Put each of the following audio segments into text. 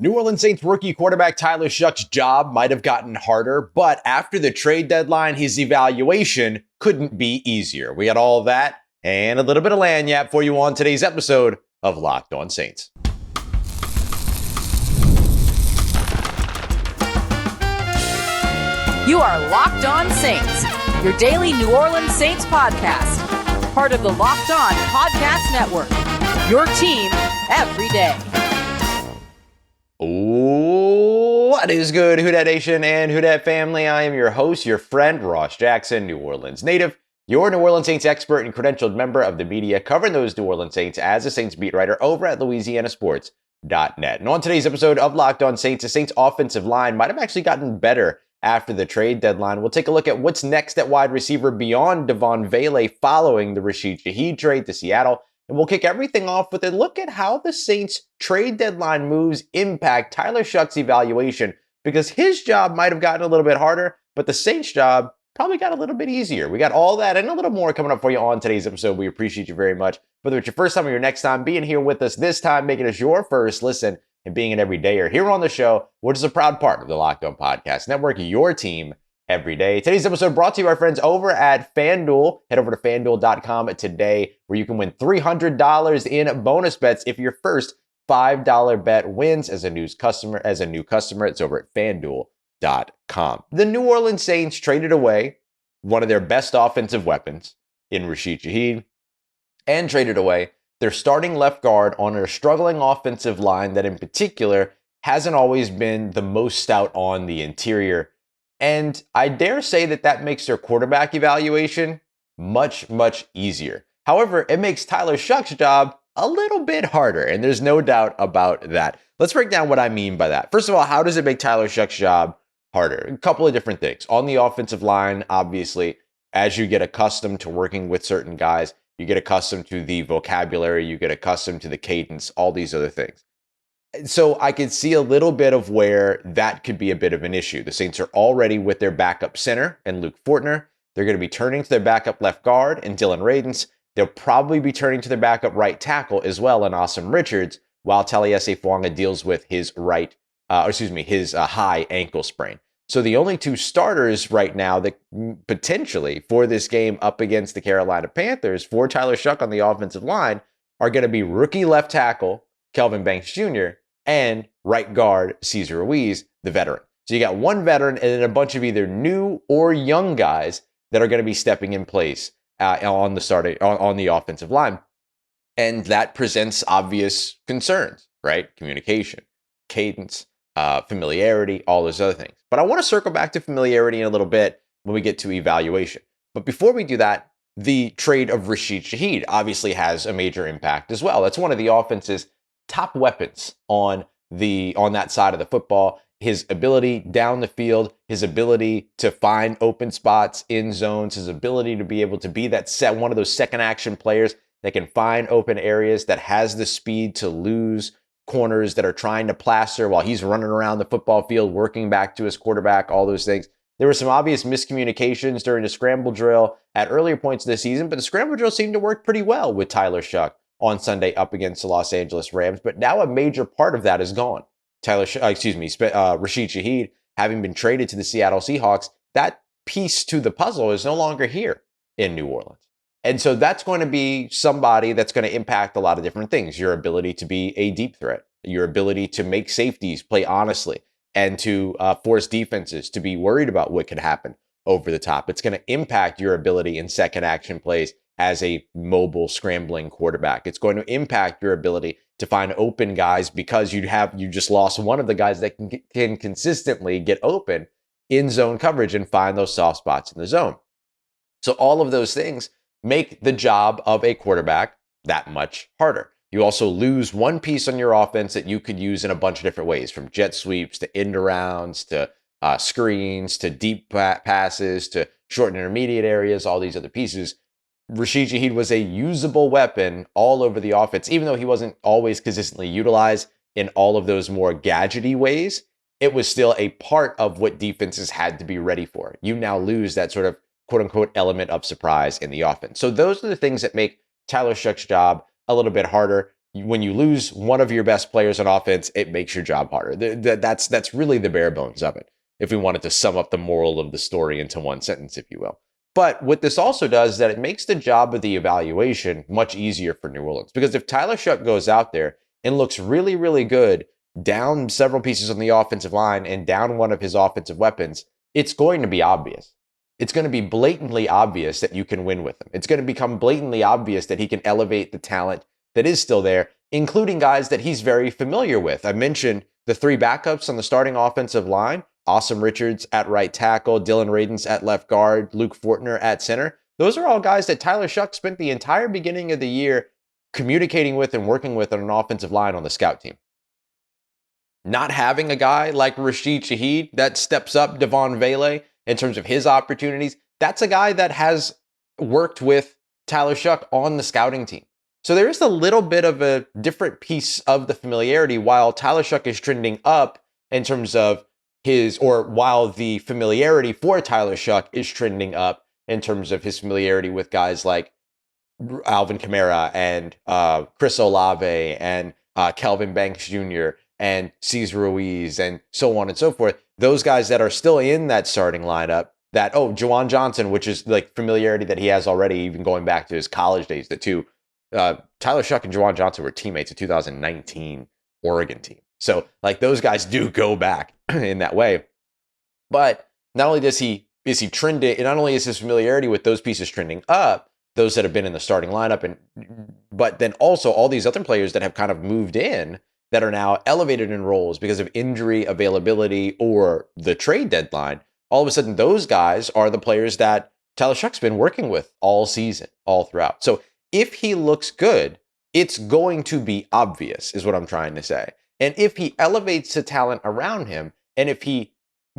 New Orleans Saints rookie quarterback Tyler Shough's job might have gotten harder, but after the trade deadline, his evaluation couldn't be easier. We got all of that and a little bit of lagniappe for you on today's episode of Locked On Saints. You are Locked On Saints, your daily New Orleans Saints podcast, part of the Locked On Podcast Network, your team every day. What is good, Who Dat Nation and Who Dat family? I am your host, your friend, Ross Jackson, New Orleans native, your New Orleans Saints expert and credentialed member of the media covering those New Orleans Saints as a Saints beat writer over at LouisianaSports.net. And on today's episode of Locked On Saints, the Saints offensive line might have actually gotten better after the trade deadline. We'll take a look at what's next at wide receiver beyond Devon Vele following the Rashid Shaheed trade to Seattle. And we'll kick everything off with a look at how the Saints trade deadline moves impact Tyler Shough's evaluation, because his job might have gotten a little bit harder, but the Saints job probably got a little bit easier. We got all that and a little more coming up for you on today's episode. We appreciate you very much. Whether it's your first time or your next time being here with us this time, making us your first listen and being an everydayer here on the show, which is a proud part of the Locked On Podcast Network, your team every day. Today's episode brought to you by our friends over at FanDuel. Head over to FanDuel.com today, where you can win $300 in bonus bets if your first $5 bet wins as a new customer. It's over at FanDuel.com. The New Orleans Saints traded away one of their best offensive weapons in Rashid Shaheed, and traded away their starting left guard on a struggling offensive line that in particular hasn't always been the most stout on the interior. And I dare say that makes their quarterback evaluation much, much easier. However, it makes Tyler Shough's job a little bit harder, and there's no doubt about that. Let's break down what I mean by that. First of all, how does it make Tyler Shough's job harder? A couple of different things. On the offensive line, obviously, as you get accustomed to working with certain guys, you get accustomed to the vocabulary, you get accustomed to the cadence, all these other things. So I could see a little bit of where that could be a bit of an issue. The Saints are already with their backup center and Luke Fortner. They're going to be turning to their backup left guard and Dylan Radins. They'll probably be turning to their backup right tackle as well in Awesome Richards, while Taliesin Fuanga deals with his high ankle sprain. So the only two starters right now that potentially for this game up against the Carolina Panthers for Tyler Shough on the offensive line are going to be rookie left tackle Kelvin Banks Jr. and right guard Cesar Ruiz, the veteran. So you got one veteran and then a bunch of either new or young guys that are going to be stepping in place on the offensive line. And that presents obvious concerns, right? Communication, cadence, familiarity, all those other things. But I want to circle back to familiarity in a little bit when we get to evaluation. But before we do that, the trade of Rashid Shaheed obviously has a major impact as well. That's one of the offense's top weapons on that side of the football. His ability down the field, his ability to find open spots in zones, his ability to be able to be one of those second action players that can find open areas, that has the speed to lose corners that are trying to plaster while he's running around the football field, working back to his quarterback, all those things. There were some obvious miscommunications during the scramble drill at earlier points of the season, but the scramble drill seemed to work pretty well with Tyler Shough on Sunday up against the Los Angeles Rams. But now a major part of that is gone. Rashid Shaheed, having been traded to the Seattle Seahawks, that piece to the puzzle is no longer here in New Orleans. And so that's going to be somebody that's going to impact a lot of different things. Your ability to be a deep threat, your ability to make safeties play honestly, and to force defenses to be worried about what could happen over the top. It's going to impact your ability in second action plays as a mobile, scrambling quarterback. It's going to impact your ability to find open guys, because you just lost one of the guys that can consistently get open in zone coverage and find those soft spots in the zone. So all of those things make the job of a quarterback that much harder. You also lose one piece on your offense that you could use in a bunch of different ways, from jet sweeps to end arounds to screens to deep passes to short and intermediate areas, all these other pieces. Rashid Shaheed was a usable weapon all over the offense, even though he wasn't always consistently utilized in all of those more gadgety ways. It was still a part of what defenses had to be ready for. You now lose that sort of quote unquote element of surprise in the offense. So those are the things that make Tyler Shough's job a little bit harder. when you lose one of your best players on offense, it makes your job harder. That's really the bare bones of it, if we wanted to sum up the moral of the story into one sentence, if you will. But what this also does is that it makes the job of the evaluation much easier for New Orleans. Because if Tyler Shough goes out there and looks really, really good, down several pieces on the offensive line and down one of his offensive weapons, it's going to be obvious. It's going to be blatantly obvious that you can win with him. It's going to become blatantly obvious that he can elevate the talent that is still there, including guys that he's very familiar with. I mentioned the 3 backups on the starting offensive line: Awesome Richards at right tackle, Dylan Radins at left guard, Luke Fortner at center. Those are all guys that Tyler Shough spent the entire beginning of the year communicating with and working with on an offensive line on the scout team. Not having a guy like Rashid Shaheed that steps up Devon Vele in terms of his opportunities, that's a guy that has worked with Tyler Shough on the scouting team. So there is a little bit of a different piece of the familiarity while Tyler Shough is trending up in terms of while the familiarity for Tyler Shough is trending up in terms of his familiarity with guys like Alvin Kamara and Chris Olave and Kelvin Banks Jr. and Cesar Ruiz and so on and so forth. Those guys that are still in that starting lineup, Juwan Johnson, which is like familiarity that he has already, even going back to his college days. The two, Tyler Shough and Juwan Johnson were teammates of 2019 Oregon team. So like those guys do go back in that way. But not only is he trending, and not only is his familiarity with those pieces trending up, those that have been in the starting lineup, but then also all these other players that have kind of moved in that are now elevated in roles because of injury availability or the trade deadline. All of a sudden, those guys are the players that Tyler Shough's been working with all season, all throughout. So if he looks good, it's going to be obvious, is what I'm trying to say. And if he elevates the talent around him, and if he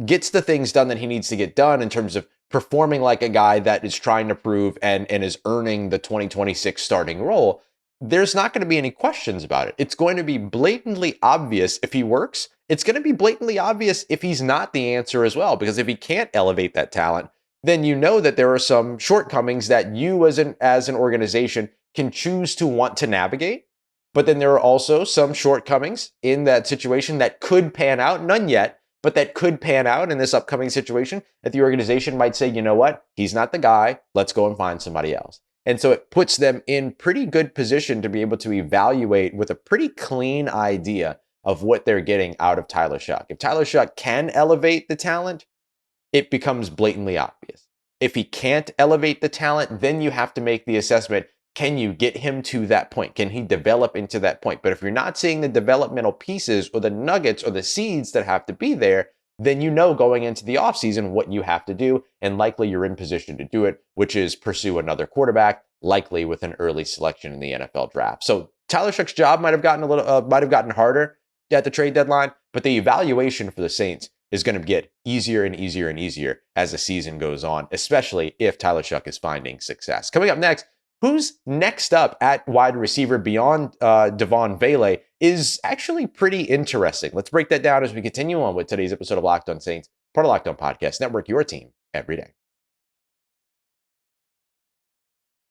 gets the things done that he needs to get done in terms of performing like a guy that is trying to prove and is earning the 2026 starting role, there's not going to be any questions about it. It's going to be blatantly obvious if he works. It's going to be blatantly obvious if he's not the answer as well, because if he can't elevate that talent, then you know that there are some shortcomings that you as an organization can choose to want to navigate. But then there are also some shortcomings in that situation that could pan out, none yet, but that could pan out in this upcoming situation that the organization might say, you know what, he's not the guy, let's go and find somebody else. And so it puts them in pretty good position to be able to evaluate with a pretty clean idea of what they're getting out of Tyler Shough. If Tyler Shough can elevate the talent, it becomes blatantly obvious. If he can't elevate the talent, then you have to make the assessment, can you get him to that point? Can he develop into that point? But if you're not seeing the developmental pieces or the nuggets or the seeds that have to be there, then you know going into the offseason what you have to do, and likely you're in position to do it, which is pursue another quarterback, likely with an early selection in the NFL draft. So Tyler Shough's job might have gotten harder at the trade deadline, but the evaluation for the Saints is going to get easier and easier and easier as the season goes on, especially if Tyler Shough is finding success. Coming up next, who's next up at wide receiver beyond Devon Vele is actually pretty interesting. Let's break that down as we continue on with today's episode of Locked On Saints, part of Locked On Podcast Network, your team every day.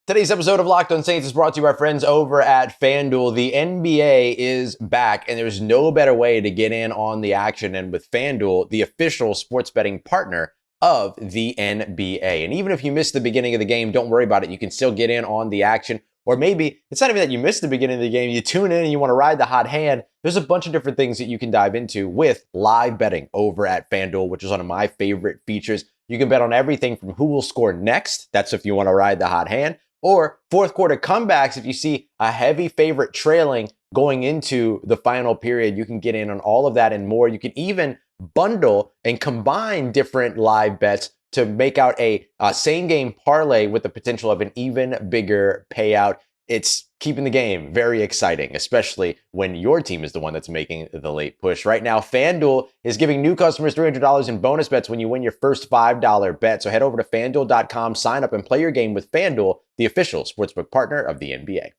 Today's episode of Locked On Saints is brought to you by our friends over at FanDuel. The NBA is back, and there's no better way to get in on the action than with FanDuel, the official sports betting partner of the NBA. And even if you missed the beginning of the game, don't worry about it. You can still get in on the action. Or maybe it's not even that you missed the beginning of the game. You tune in and you want to ride the hot hand. There's a bunch of different things that you can dive into with live betting over at FanDuel, which is one of my favorite features. You can bet on everything from who will score next. That's if you want to ride the hot hand. Or fourth quarter comebacks. If you see a heavy favorite trailing going into the final period, you can get in on all of that and more. You can even bundle and combine different live bets to make out a same game parlay with the potential of an even bigger payout. It's keeping the game very exciting, especially when your team is the one that's making the late push. Right now, FanDuel is giving new customers $300 in bonus bets when you win your first $5 bet. So head over to FanDuel.com, sign up, and play your game with FanDuel, the official sportsbook partner of the NBA.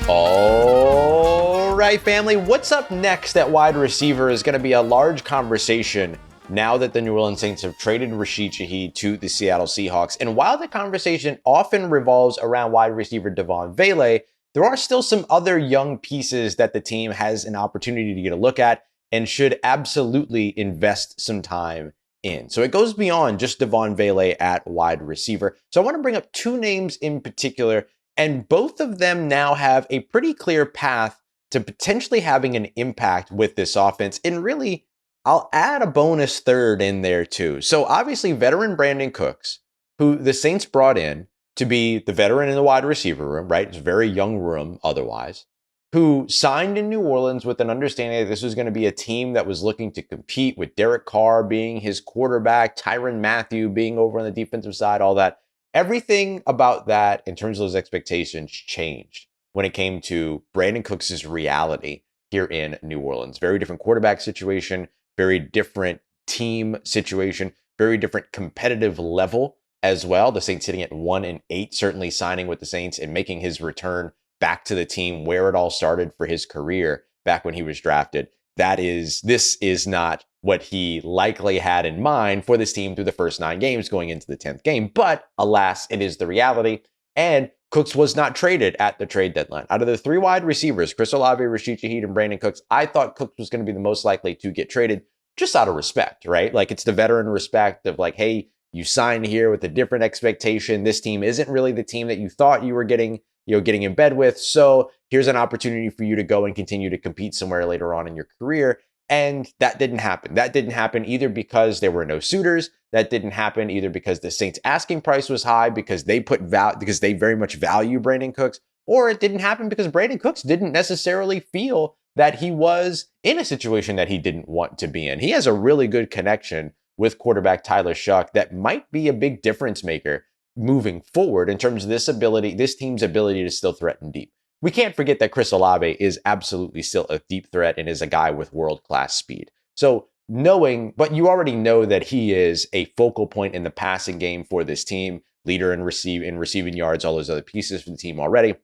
All right, family, what's up next at wide receiver is going to be a large conversation now that the New Orleans Saints have traded Rashid Shaheed to the Seattle Seahawks. And while the conversation often revolves around wide receiver Devon Vele, there are still some other young pieces that the team has an opportunity to get a look at and should absolutely invest some time in. So it goes beyond just Devon Vele at wide receiver. So I want to bring up two names in particular, and both of them now have a pretty clear path to potentially having an impact with this offense. And really, I'll add a bonus third in there too. So obviously, veteran Brandon Cooks, who the Saints brought in to be the veteran in the wide receiver room, right? It's a very young room otherwise, who signed in New Orleans with an understanding that this was going to be a team that was looking to compete, with Derek Carr being his quarterback, Tyrann Mathieu being over on the defensive side, all that. Everything about that in terms of those expectations changed when it came to Brandon Cooks' reality here in New Orleans. Very different quarterback situation, very different team situation, very different competitive level as well. The Saints sitting at 1-8, certainly signing with the Saints and making his return back to the team where it all started for his career back when he was drafted. This is not what he likely had in mind for this team through the first 9 games going into the 10th game. But alas, it is the reality. And Cooks was not traded at the trade deadline. Out of the 3 wide receivers, Chris Olave, Rashid Shaheed, and Brandon Cooks, I thought Cooks was going to be the most likely to get traded just out of respect, right? Like, it's the veteran respect of like, hey, you signed here with a different expectation. This team isn't really the team that you thought you were getting in bed with. So here's an opportunity for you to go and continue to compete somewhere later on in your career. And that didn't happen. That didn't happen either because there were no suitors. That didn't happen either because the Saints' asking price was high, because they because they very much value Brandon Cooks, or it didn't happen because Brandon Cooks didn't necessarily feel that he was in a situation that he didn't want to be in. He has a really good connection with quarterback Tyler Shough that might be a big difference maker moving forward in terms of this team's ability to still threaten deep. We can't forget that Chris Olave is absolutely still a deep threat and is a guy with world-class speed. So but you already know that he is a focal point in the passing game for this team, leader in receiving yards, all those other pieces for the team already.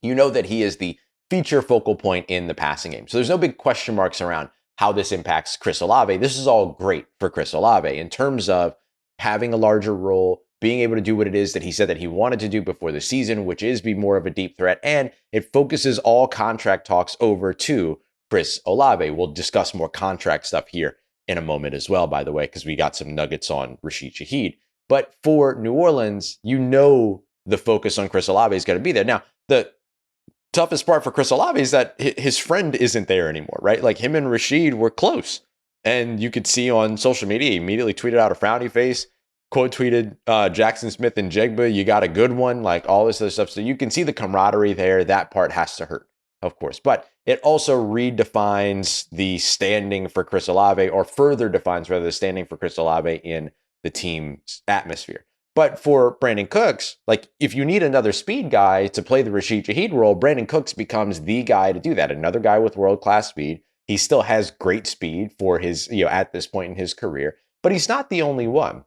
You know that he is the feature focal point in the passing game. So there's no big question marks around how this impacts Chris Olave. This is all great for Chris Olave in terms of having a larger role, being able to do what it is that he said that he wanted to do before the season, which is be more of a deep threat. And it focuses all contract talks over to Chris Olave. We'll discuss more contract stuff here in a moment as well, by the way, because we got some nuggets on Rashid Shaheed. But for New Orleans, you know the focus on Chris Olave is going to be there. Now, the toughest part for Chris Olave is that his friend isn't there anymore, right? Like, him and Rashid were close. And you could see on social media, he immediately tweeted out a frowny face, quote tweeted Jackson Smith and Jegba, you got a good one, like all this other stuff. So you can see the camaraderie there. That part has to hurt, of course. But it also redefines the standing for Chris Olave, or further defines rather the standing for Chris Olave in the team's atmosphere. But for Brandon Cooks, like, if you need another speed guy to play the Rashid Shaheed role, Brandon Cooks becomes the guy to do that. Another guy with world-class speed. He still has great speed for his, at this point in his career, but he's not the only one.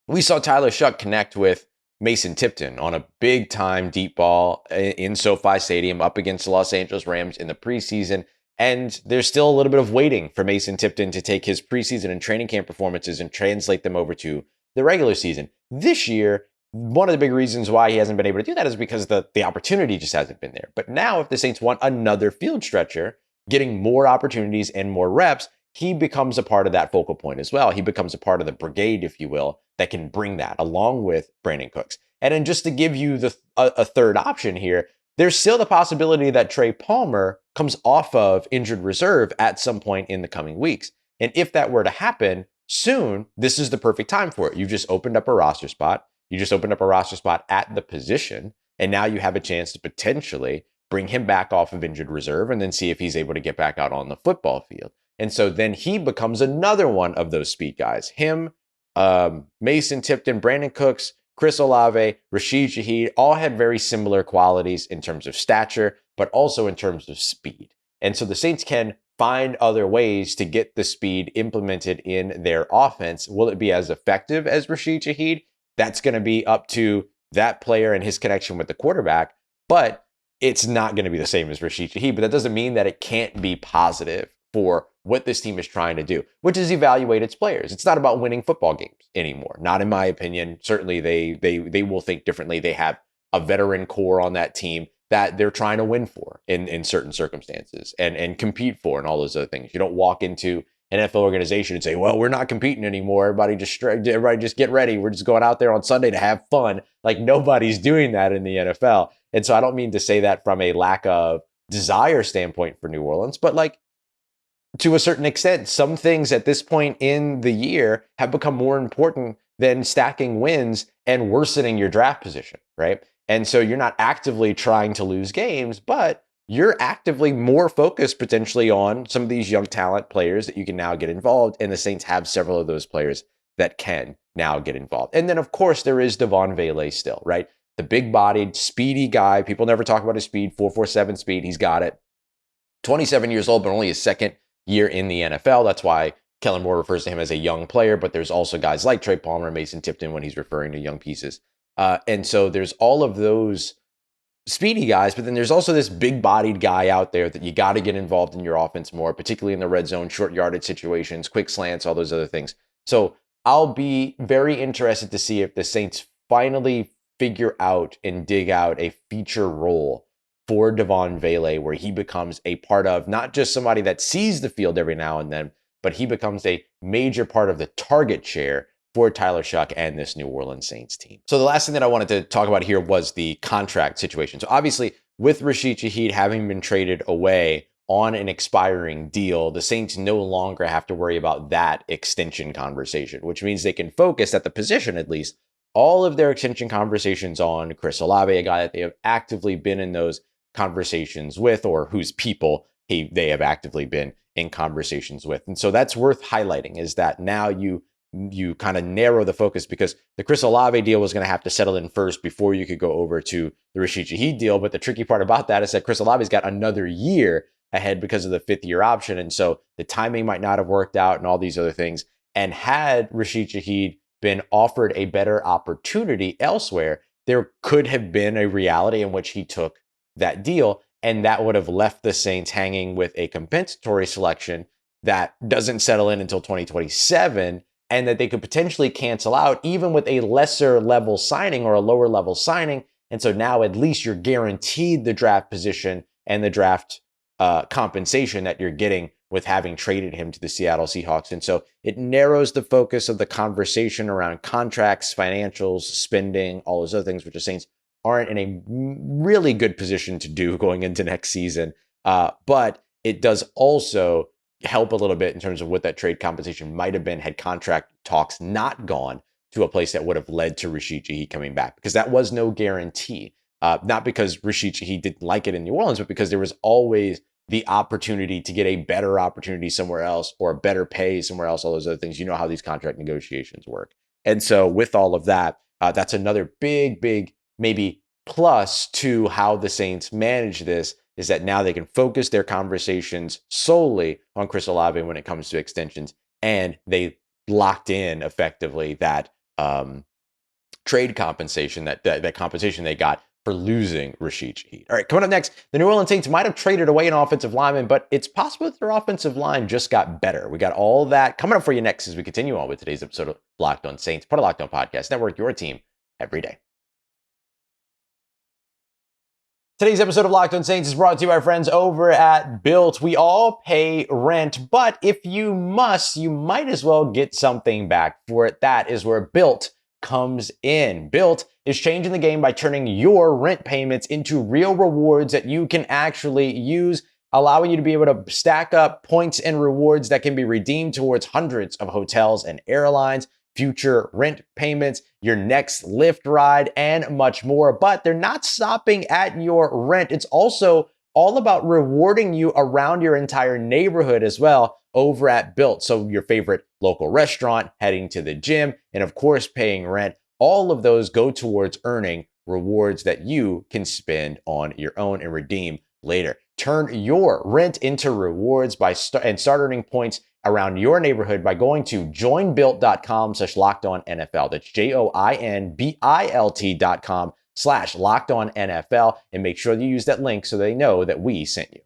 We saw Tyler Shough connect with Mason Tipton on a big-time deep ball in SoFi Stadium up against the Los Angeles Rams in the preseason. And there's still a little bit of waiting for Mason Tipton to take his preseason and training camp performances and translate them over to the regular season. This year, one of the big reasons why he hasn't been able to do that is because the opportunity just hasn't been there. But now, if the Saints want another field stretcher, getting more opportunities and more reps, he becomes a part of that focal point as well. He becomes a part of the brigade, if you will, that can bring that along with Brandon Cooks. And then just to give you a third option here, there's still the possibility that Trey Palmer comes off of injured reserve at some point in the coming weeks. And if that were to happen soon, this is the perfect time for it. You've just opened up a roster spot. You just opened up a roster spot at the position. And now you have a chance to potentially bring him back off of injured reserve and then see if he's able to get back out on the football field. And so then he becomes another one of those speed guys. Him, Mason Tipton, Brandon Cooks, Chris Olave, Rashid Shaheed all had very similar qualities in terms of stature, but also in terms of speed. And so the Saints can find other ways to get the speed implemented in their offense. Will it be as effective as Rashid Shaheed? That's going to be up to that player and his connection with the quarterback, but it's not going to be the same as Rashid Shaheed. But that doesn't mean that it can't be positive for what this team is trying to do, which is evaluate its players. It's not about winning football games anymore. Not in my opinion. Certainly they will think differently. They have a veteran core on that team that they're trying to win for in certain circumstances and compete for and all those other things. You don't walk into an NFL organization and say, well, we're not competing anymore. Everybody just get ready. We're just going out there on Sunday to have fun. Like nobody's doing that in the NFL. And so I don't mean to say that from a lack of desire standpoint for New Orleans, but like to a certain extent, some things at this point in the year have become more important than stacking wins and worsening your draft position, right? And so you're not actively trying to lose games, but you're actively more focused potentially on some of these young talent players that you can now get involved. And the Saints have several of those players that can now get involved. And then, of course, there is Devon Vele still, right? The big-bodied, speedy guy. People never talk about his speed, 4.47 speed. He's got it. 27 years old, but only his second year in the NFL. That's why Kellen Moore refers to him as a young player, but there's also guys like Trey Palmer, Mason Tipton when he's referring to young pieces. And so there's all of those speedy guys, but then there's also this big-bodied guy out there that you got to get involved in your offense more, particularly in the red zone, short yardage situations, quick slants, all those other things. So I'll be very interested to see if the Saints finally figure out and dig out a feature role for Devon Vele where he becomes a part of not just somebody that sees the field every now and then, but he becomes a major part of the target share for Tyler Shough and this New Orleans Saints team. So the last thing that I wanted to talk about here was the contract situation. So obviously with Rashid Shaheed having been traded away on an expiring deal, the Saints no longer have to worry about that extension conversation, which means they can focus at the position, at least, all of their extension conversations on Chris Olave, a guy that they have actively been in those conversations with, or whose people they have actively been in conversations with. And so that's worth highlighting, is that now you kind of narrow the focus, because the Chris Olave deal was going to have to settle in first before you could go over to the Rashid Shaheed deal. But the tricky part about that is that Chris Olave's got another year ahead because of the 5th-year option. And so the timing might not have worked out and all these other things. And had Rashid Shaheed been offered a better opportunity elsewhere, there could have been a reality in which he took that deal, and that would have left the Saints hanging with a compensatory selection that doesn't settle in until 2027, and that they could potentially cancel out even with a lesser level signing or a lower level signing. And so now at least you're guaranteed the draft position and the draft compensation that you're getting with having traded him to the Seattle Seahawks. And so it narrows the focus of the conversation around contracts, financials, spending, all those other things, which the Saints aren't in a really good position to do going into next season. But it does also help a little bit in terms of what that trade compensation might have been had contract talks not gone to a place that would have led to Rashid Shaheed coming back, because that was no guarantee. Not because Rashid Shaheed didn't like it in New Orleans, but because there was always the opportunity to get a better opportunity somewhere else or a better pay somewhere else, all those other things. You know how these contract negotiations work. And so with all of that, that's another big, maybe plus to how the Saints manage this, is that now they can focus their conversations solely on Chris Olave when it comes to extensions. And they locked in effectively that trade compensation, that compensation they got for losing Rashid Shaheed. All right, coming up next, the New Orleans Saints might have traded away an offensive lineman, but it's possible that their offensive line just got better. We got all that coming up for you next as we continue on with today's episode of Locked On Saints, part of Locked On Podcast Network, your team every day. Today's episode of Locked On Saints is brought to you by our friends over at BILT. We all pay rent, but if you must, you might as well get something back for it. That is where BILT comes in. BILT is changing the game by turning your rent payments into real rewards that you can actually use, allowing you to be able to stack up points and rewards that can be redeemed towards hundreds of hotels and airlines, future rent payments, your next Lyft ride, and much more. But they're not stopping at your rent. It's also all about rewarding you around your entire neighborhood as well over at BILT. So your favorite local restaurant, heading to the gym, and of course paying rent. All of those go towards earning rewards that you can spend on your own and redeem later. Turn your rent into rewards and start earning points around your neighborhood by going to joinbilt.com/lockedonnfl. That's joinbilt.com/lockedonnfl, and make sure you use that link so they know that we sent you.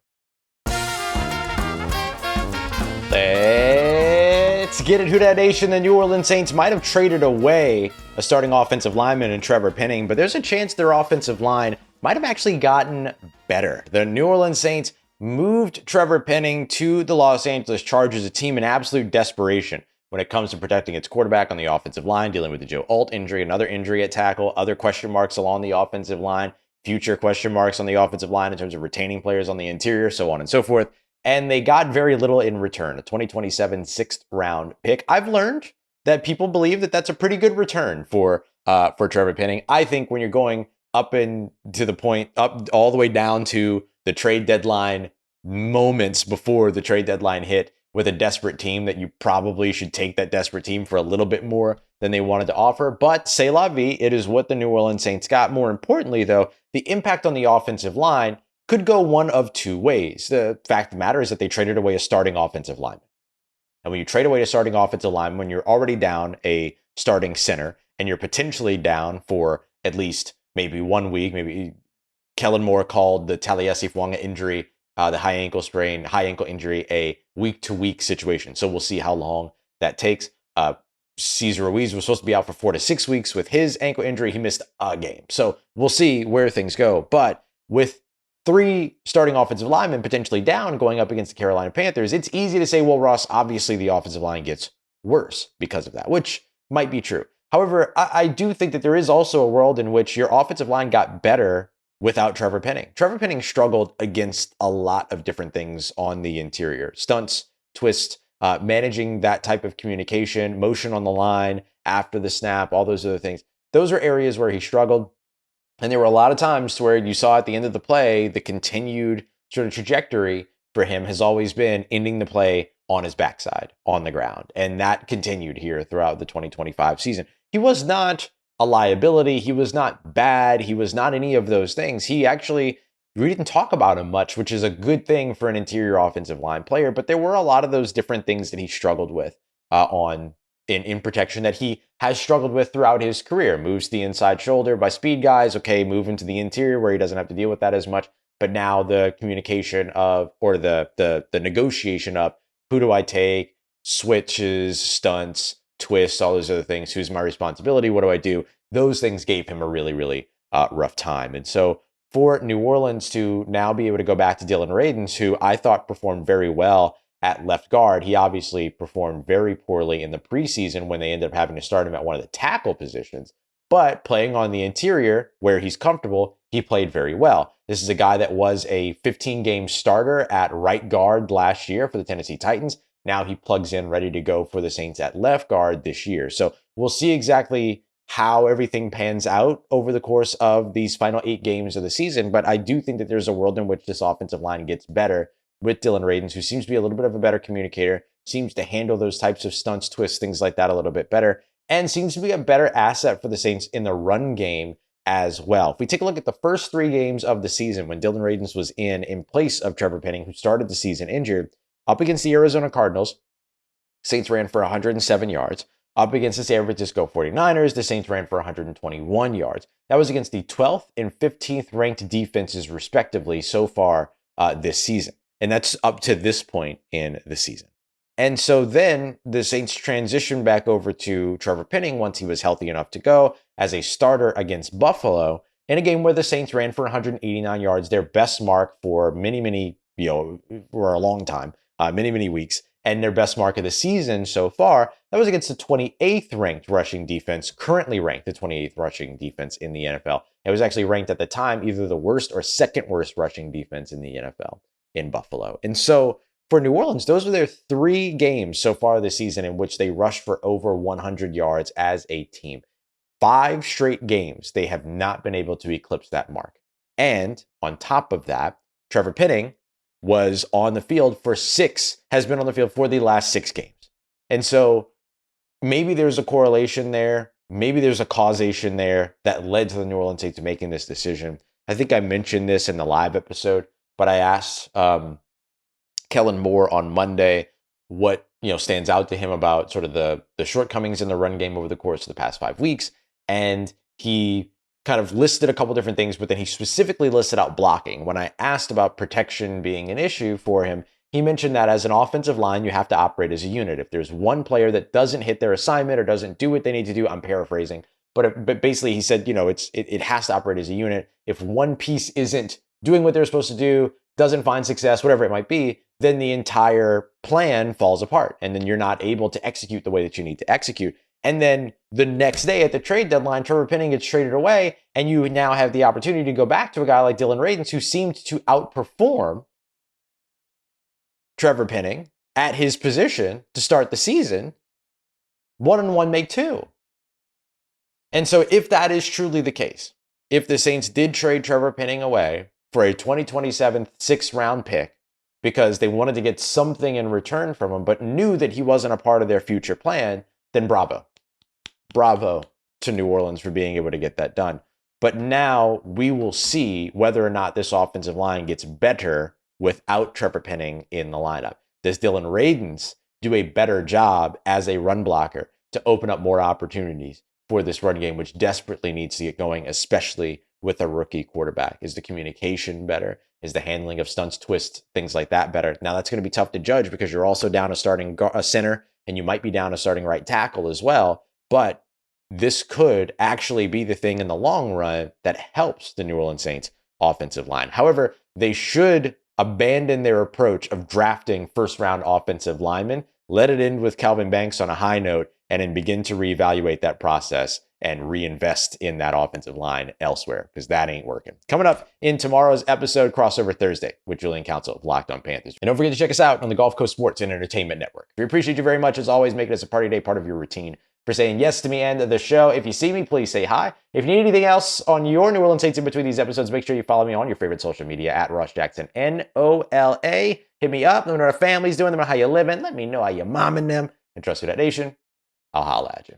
Let's get it, Who Dat Nation. The New Orleans Saints might have traded away a starting offensive lineman in Trevor Penning, but there's a chance their offensive line might have actually gotten better. The New Orleans Saints moved Trevor Penning to the Los Angeles Chargers, a team in absolute desperation when it comes to protecting its quarterback on the offensive line, dealing with the Joe Alt injury, another injury at tackle, other question marks along the offensive line, future question marks on the offensive line in terms of retaining players on the interior, so on and so forth. And they got very little in return, a 2027 sixth round pick. I've learned that people believe that that's a pretty good return for Trevor Penning. I think when you're going up all the way down to the trade deadline, moments before the trade deadline hit, with a desperate team, that you probably should take that desperate team for a little bit more than they wanted to offer. But c'est la vie, it is what the New Orleans Saints got. More importantly, though, the impact on the offensive line could go one of two ways. The fact of the matter is that they traded away a starting offensive lineman. And when you trade away a starting offensive lineman, when you're already down a starting center, and you're potentially down for at least maybe 1 week, maybe Kellen Moore called the Taliesin Fuanga injury, the high ankle injury, a week-to-week situation. So we'll see how long that takes. Cesar Ruiz was supposed to be out for 4 to 6 weeks with his ankle injury. He missed a game. So we'll see where things go. But with 3 starting offensive linemen potentially down going up against the Carolina Panthers, it's easy to say, well, Ross, obviously the offensive line gets worse because of that, which might be true. However, I do think that there is also a world in which your offensive line got better without Trevor Penning. Trevor Penning struggled against a lot of different things on the interior. Stunts, twists, managing that type of communication, motion on the line after the snap, all those other things. Those are areas where he struggled. And there were a lot of times where you saw at the end of the play, the continued sort of trajectory for him has always been ending the play on his backside, on the ground. And that continued here throughout the 2025 season. He was not a liability. He was not bad. He was not any of those things. We didn't talk about him much, which is a good thing for an interior offensive line player. But there were a lot of those different things that he struggled with in protection that he has struggled with throughout his career. Moves the inside shoulder by speed guys. Okay, move into the interior where he doesn't have to deal with that as much. But now the communication the negotiation of who do I take, switches, stunts, twists, all those other things. Who's my responsibility? What do I do? Those things gave him a really, really rough time. And so for New Orleans to now be able to go back to Dillon Radunz, who I thought performed very well at left guard, he obviously performed very poorly in the preseason when they ended up having to start him at one of the tackle positions. But playing on the interior where he's comfortable, he played very well. This is a guy that was a 15-game starter at right guard last year for the Tennessee Titans. Now he plugs in ready to go for the Saints at left guard this year. So we'll see exactly how everything pans out over the course of these final 8 games of the season. But I do think that there's a world in which this offensive line gets better with Dillon Radunz, who seems to be a little bit of a better communicator, seems to handle those types of stunts, twists, things like that a little bit better, and seems to be a better asset for the Saints in the run game as well. If we take a look at the first 3 games of the season when Dillon Radunz was in place of Trevor Penning, who started the season injured, up against the Arizona Cardinals, Saints ran for 107 yards. Up against the San Francisco 49ers, the Saints ran for 121 yards. That was against the 12th and 15th ranked defenses, respectively, so far this season. And that's up to this point in the season. And so then the Saints transitioned back over to Trevor Penning once he was healthy enough to go as a starter against Buffalo in a game where the Saints ran for 189 yards, their best mark for for a long time, many weeks, and their best mark of the season so far. That was against the 28th ranked rushing defense, currently ranked the 28th rushing defense in the NFL. It was actually ranked at the time either the worst or second worst rushing defense in the NFL in Buffalo. And so for New Orleans, those were their 3 games so far this season in which they rushed for over 100 yards as a team. 5 straight games, they have not been able to eclipse that mark. And on top of that, Trevor Penning has been on the field for the last 6 games. And so maybe there's a correlation there. Maybe there's a causation there that led to the New Orleans Saints making this decision. I think I mentioned this in the live episode, but I asked Kellen Moore on Monday what stands out to him about sort of the shortcomings in the run game over the course of the past 5 weeks. And he kind of listed a couple different things, but then he specifically listed out blocking. When I asked about protection being an issue for him, he mentioned that as an offensive line, you have to operate as a unit. If there's one player that doesn't hit their assignment or doesn't do what they need to do, I'm paraphrasing, but basically he said, it has to operate as a unit. If one piece isn't doing what they're supposed to do, doesn't find success, whatever it might be, then the entire plan falls apart. And then you're not able to execute the way that you need to execute. And then the next day at the trade deadline, Trevor Penning gets traded away, and you now have the opportunity to go back to a guy like Dylan Radins, who seemed to outperform Trevor Penning at his position to start the season. 1-on-1 make 2. And so if that is truly the case, if the Saints did trade Trevor Penning away for a 2027 6th-round pick because they wanted to get something in return from him, but knew that he wasn't a part of their future plan, then bravo. Bravo to New Orleans for being able to get that done. But now we will see whether or not this offensive line gets better without Trevor Penning in the lineup. Does Dylan Radins do a better job as a run blocker to open up more opportunities for this run game, which desperately needs to get going, especially with a rookie quarterback? Is the communication better? Is the handling of stunts, twists, things like that better? Now, that's going to be tough to judge because you're also down a starting center, and you might be down a starting right tackle as well. But this could actually be the thing in the long run that helps the New Orleans Saints offensive line. However, they should abandon their approach of drafting first-round offensive linemen, let it end with Calvin Banks on a high note, and then begin to reevaluate that process and reinvest in that offensive line elsewhere, because that ain't working. Coming up in tomorrow's episode, Crossover Thursday with Julian Council of Locked On Panthers. And don't forget to check us out on the Gulf Coast Sports and Entertainment Network. We appreciate you very much, as always, making us a party day part of your routine, for saying yes to me and the show. If you see me, please say hi. If you need anything else on your New Orleans Saints in between these episodes, make sure you follow me on your favorite social media at Ross Jackson, NOLA. Hit me up. Let me know what our family's doing. Let me know how you're living. Let me know how you're momming them. And trust Who Dat Nation. I'll holla at you.